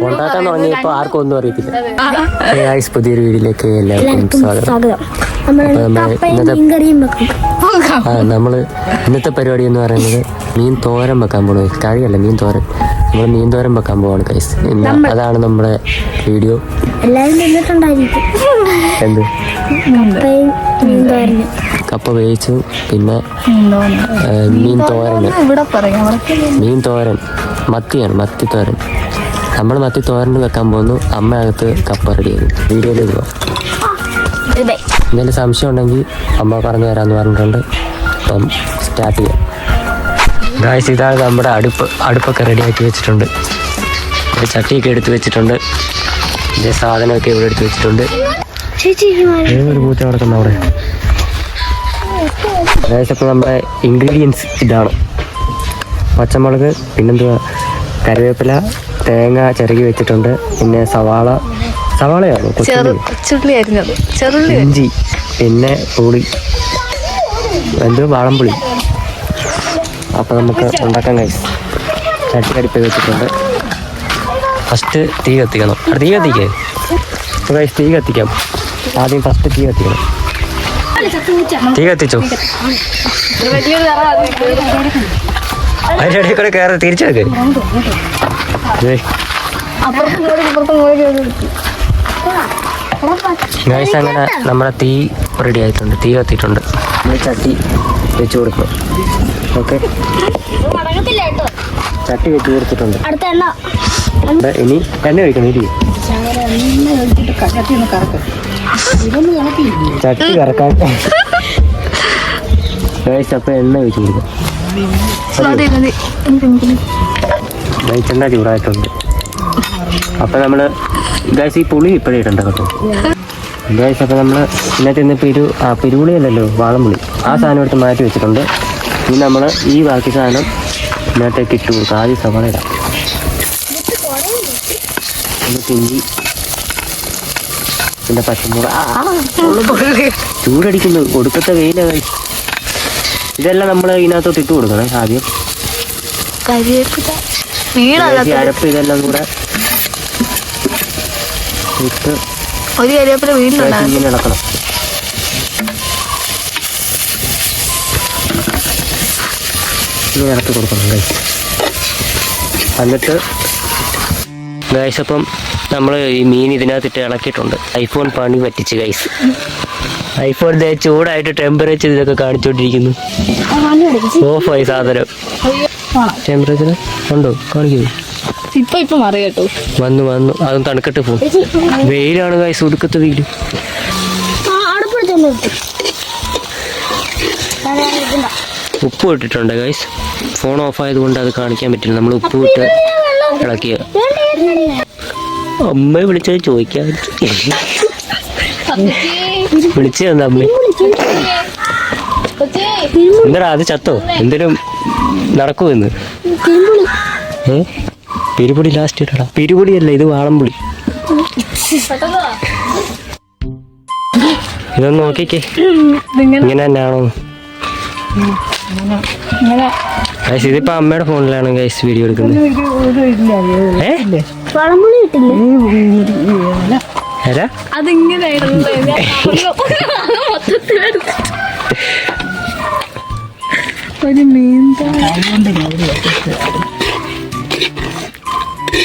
കൊണ്ടാക്കാൻ തുടങ്ങിയപ്പോ ആർക്കും ഒന്നും അറിയത്തില്ല. പുതിയൊരു വീഡിയോയിലേക്ക് എല്ലാവർക്കും സ്വാഗതം. നമ്മള് ഇന്നത്തെ പരിപാടി എന്ന് പറയുന്നത് മീൻ തോരൻ വെക്കാൻ പോണത്. കറിയല്ല, മീൻ തോരൻ. നമ്മൾ മീൻ തോരൻ വെക്കാൻ പോവാണ് ഗൈസ്. അതാണ് നമ്മുടെ വീഡിയോ. എന്ത് കപ്പ വേവിച്ചു, പിന്നെ മീൻ തോരൻ മത്തിയാണ്, മത്തി തോരൻ. നമ്മൾ മത്തി തോരന് വെക്കാൻ പോകുന്നു. അമ്മ അകത്ത് കപ്പ റെഡി ചെയ്തു. വീഡിയോയിലേക്ക് പോവാം. എന്തെങ്കിലും സംശയം ഉണ്ടെങ്കിൽ അമ്മ പറഞ്ഞു തരാമെന്ന് പറഞ്ഞിട്ടുണ്ട്. അപ്പം സ്റ്റാർട്ട് ചെയ്യാം ഗായ്സ്. ഇതാണ് നമ്മുടെ അടുപ്പൊക്കെ റെഡിയാക്കി വെച്ചിട്ടുണ്ട്. ഒരു ചട്ടിയൊക്കെ എടുത്ത് വെച്ചിട്ടുണ്ട്. ഇതിൻ്റെ സാധനമൊക്കെ ഇവിടെ എടുത്ത് വെച്ചിട്ടുണ്ട്. ഒരു പൂച്ച നടക്കുന്ന അവിടെ ഗായ്സ്. അപ്പോൾ നമ്മുടെ ഇൻഗ്രീഡിയൻസ് ഇതാണ്: പച്ചമുളക്, പിന്നെന്തുവാ, കറിവേപ്പില, തേങ്ങ ചിരകി വെച്ചിട്ടുണ്ട്, പിന്നെ സവാളയാണോ, ഇഞ്ചി, പിന്നെ പുളി, വാളംപുളി. അപ്പോൾ നമുക്ക് ഉണ്ടാക്കാൻ ഗൈസ്. ചട്ടി അടുപ്പ് വെച്ചിട്ടുണ്ട്. ഫസ്റ്റ് തീ കത്തിക്കണം. തീ കത്തിക്കേ ഗൈസ്. തീ കത്തിക്കാം. ആദ്യം ഫസ്റ്റ് തീ കത്തിക്കണം. തീ കത്തിച്ചോ. അതിൻ്റെ ഇടയിൽ കൂടെ കയറി തിരിച്ചെടുക്ക്. ഗൈസ്, അങ്ങനെ നമ്മുടെ തീ റെഡി ആയിട്ടുണ്ട്. തീ കത്തിയിട്ടുണ്ട്. ചട്ടി വെച്ച് കൊടുക്കും. ഓക്കെ, ചട്ടി വെച്ച് കൊടുത്തിട്ടുണ്ട്. ഇനി എണ്ണ ഒഴിക്കണം. ഇരി, ചട്ടി കറക്കാൻ ഗൈസ്. അപ്പം എണ്ണ ഒഴിച്ച് കൊടുക്കും. വെളിച്ചെണ്ണ ചൂടായിട്ടുണ്ട്. അപ്പം നമ്മൾ ഗൈസ് ഈ പുളി ഇപ്പോഴേ ഇടണ്ട കേട്ടോ ഗൈസ്. അപ്പം നമ്മൾ ഇന്നത്തെ ഇന്ന് പിരുപുളിയല്ലല്ലോ, വാളംപുളി. ആ സാധനം എടുത്ത് മാറ്റി വെച്ചിട്ടുണ്ട്. ഇനി നമ്മൾ ഈ ബാക്കി സാധനം ഇതിനകത്തേക്ക് ഇട്ട് കൊടുക്കാം. ആദ്യം സവാള ഇടാം. ഇഞ്ചി, പിന്നെ പച്ചമുളക്. ചൂടടിക്കുന്നു, ഒടുക്കത്തെ വെയില ഗൈസ്. ഇതെല്ലാം നമ്മൾ ഇതിനകത്തോട്ട് ഇട്ട് കൊടുക്കണേ ആദ്യം. അരപ്പ് ഇതെല്ലാം കൂടെ ഇട്ട് ഇങ്ങനെ ഇളക്കണം. ഇങ്ങനെ ഇളക്കി കൊടുക്കണം ഗൈസ്. എന്നിട്ട് ഗൈസ്, അപ്പം നമ്മൾ ഈ മീൻ ഇതിനകത്തിട്ട് ഇളക്കിയിട്ടുണ്ട്. ഐഫോൺ പണി പറ്റിച്ച് ഗൈസ്. ഐഫോൺ ചൂടായിട്ട് ടെമ്പറേച്ചർ ഇതൊക്കെ കാണിച്ചോണ്ടിരിക്കുന്നു. ഓഫായി സാധനം. ടെമ്പറേച്ചർ ഉണ്ടോ കാണിക്കൂ. വന്നു അതും തണുക്കട്ട് പോകും. വെയിലാണ് ഗൈസ്, ഒടുക്കത്തെ വെയിൽ. ഉപ്പ് ഇട്ടിട്ടുണ്ട് ഗൈസ്. ഫോൺ ഓഫ് ആയതുകൊണ്ട് അത് കാണിക്കാൻ പറ്റില്ല. നമ്മൾ ഉപ്പ് ഇട്ട് ഇളക്കിയ. അമ്മയെ വിളിച്ചത് ചോദിക്കാൻ വിളിച്ചു തന്ന അമ്മ. എന്താ അത് ചത്തോ? എന്തിനും നടക്കുമെന്ന്. പിരുപുളി ലാസ്റ്റ് ഇട്ടടാ. പിരുപുളിയല്ല, ഇത് വാളംപുളി. ഇതൊന്ന് നോക്കിക്കേ, ഇങ്ങനെ തന്നെയാണോ? ഇതിപ്പോ അമ്മയുടെ ഫോണിലാണ് ഗൈസ് വീഡിയോ എടുക്കുന്നത്.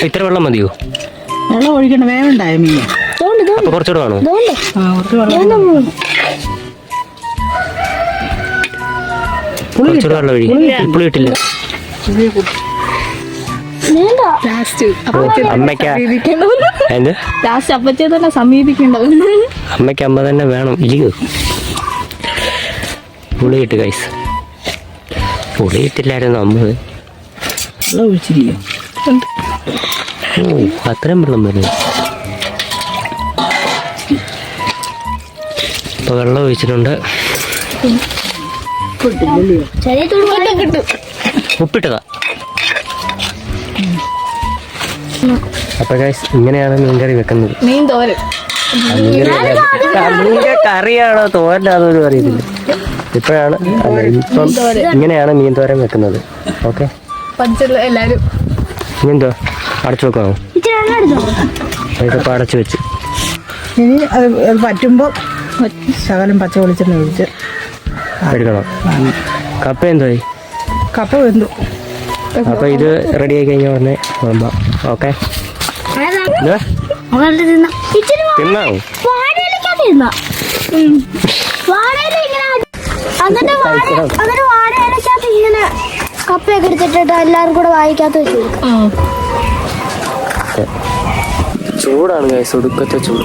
ഇത്ര വെള്ളം മതിയോ? വെള്ളം ഒഴിക്കണ്ട, വേവണ്ടായ മീൻ. അപ്പൊ കുറച്ചുകൂടെ വേണോ? കുറച്ചുകൂടെ വെള്ളം ഒഴി. പുളി ഇട്ടില്ല. അമ്മയ്ക്ക് അമ്മ തന്നെ വേണം. ഇരിക്കൂ. പുളി ഇട്ട് ഗൈസ്. പുളി ഇട്ടില്ലായിരുന്നു അമ്മ. അത്രയും വെള്ളം വരും. ഇപ്പൊ വെള്ളം ഒഴിച്ചിട്ടുണ്ട്. ഉപ്പിട്ടതാ. അപ്പൊ ഗൈസ്, ഇങ്ങനെയാണ് മീൻകറി വെക്കുന്നത്. മീൻ തോരൻ. മീൻ്റെ കറിയാണോ തോരനാണോ എന്ന് അറിയത്തില്ല. ഇപ്പോഴാണ് ഇപ്പം ഇങ്ങനെയാണ് മീൻ തോരൻ വെക്കുന്നത്. ഓക്കെ, എല്ലാരും ഇനിയെന്തോ അടച്ചു വെക്കാമോ? ഇതൊക്കെ അടച്ചു വെച്ച് ഇനി അത് പറ്റുമ്പോൾ ശകലം പച്ച വെളിച്ചെണ്ണ ഒഴിച്ച് എടുക്കണം. കപ്പ എന്തായി? കപ്പ വെന്തു. അപ്പൊ ഇത് റെഡി ആയി കഴിഞ്ഞാൽ പറഞ്ഞേ ഓക്കെ തിന്നാവും. ഇങ്ങനെ കപ്പയൊക്കെ എടുത്തിട്ട് എല്ലാവരും കൂടെ വായിക്കാത്ത വെച്ചു കൊടുക്കും. ചൂടാണ് ഗൈസ്, ഒടുക്കത്തെ ചൂട്.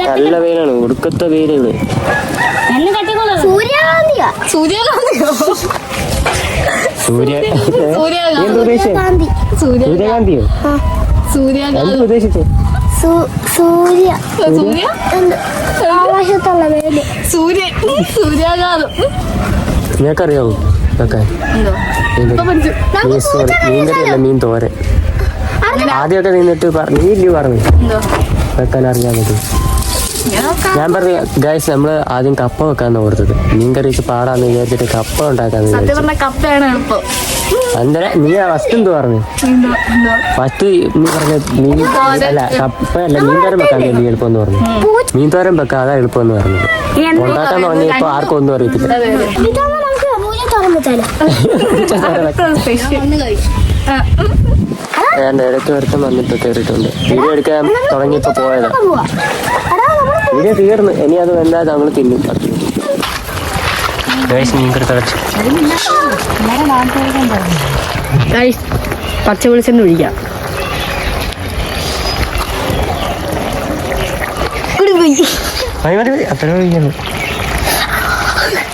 നല്ല വെയിലാണ്, ഒടുക്കത്തെ വെയിലുകൾ. സൂര്യകാന്തിയോ എന്ത് ഉദ്ദേശിച്ചേ? സൂര്യ ആകാശത്തുള്ള വേല് സൂര്യാഘാതം. നിനക്കറിയാവോ ഇതൊക്കെ? മീൻകറിയല്ല, മീൻ തോരൻ. ആദ്യമൊക്കെ നിന്നിട്ട് നീ പറഞ്ഞു വെക്കാൻ അറിയാൻ പറ്റും. ഞാൻ പറഞ്ഞു ഗൈസ്, നമ്മള് ആദ്യം കപ്പ വെക്കാന്ന് ഓർത്തത്. മീൻകറി വെച്ച് പാടാന്ന് വിചാരിച്ചിട്ട് കപ്പ ഉണ്ടാക്കാന്ന് വിചാരിച്ചു. കപ്പയാണ് എളുപ്പം. അന്നേരം നീ ഫസ്റ്റ് എന്ത് പറഞ്ഞു? ഫസ്റ്റ് നീ പറഞ്ഞ മീൻ അല്ല കപ്പയല്ല മീൻതോരൻ വെക്കാൻ നീ എളുപ്പമെന്ന് പറഞ്ഞു. മീൻതോരൻ വെക്കാം, അതാ എളുപ്പമെന്ന് പറഞ്ഞത്. ഉണ്ടാക്കാൻ തുടങ്ങിയപ്പോ ആർക്കും ഒന്നും അറിയത്തില്ല. ഞാൻ ഇടയ്ക്ക് ഒരുത്തം വന്നിട്ട് കയറിയിട്ടുണ്ട്. വീഡിയോ എടുക്കാൻ തുടങ്ങിയപ്പോ പോയതാ. വീഡിയോ തീർന്നു, ഇനി അത് വല്ലാതെ നമ്മൾ തിന്നും. മീൻകറി തിളച്ചു. പച്ച വെളിച്ചെണ്ണ ഒഴിക്കാം. അത്ര ഒഴിക്കുന്നു.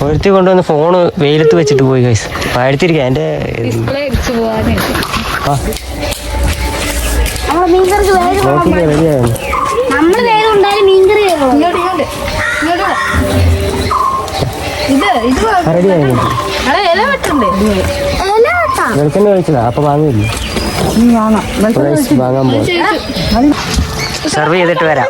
ഒരുത്തി കൊണ്ടുവന്ന് ഫോണ് വെയിലത്ത് വെച്ചിട്ട് പോയി ഗൈസ്. പാഴത്തിരിക്കാം എൻ്റെ നോക്കിക്കാൻ റെഡിയായിരുന്നു. നമ്മള് വേഗം ഉണ്ടായാലും മീൻകറി റെഡിയായിരുന്നു. വെളിച്ചെണ്ണ കഴിച്ചതാ, അപ്പൊ വാങ്ങിയില്ല. വാങ്ങാൻ പോകും. സെർവ് ചെയ്തിട്ട് വരാം.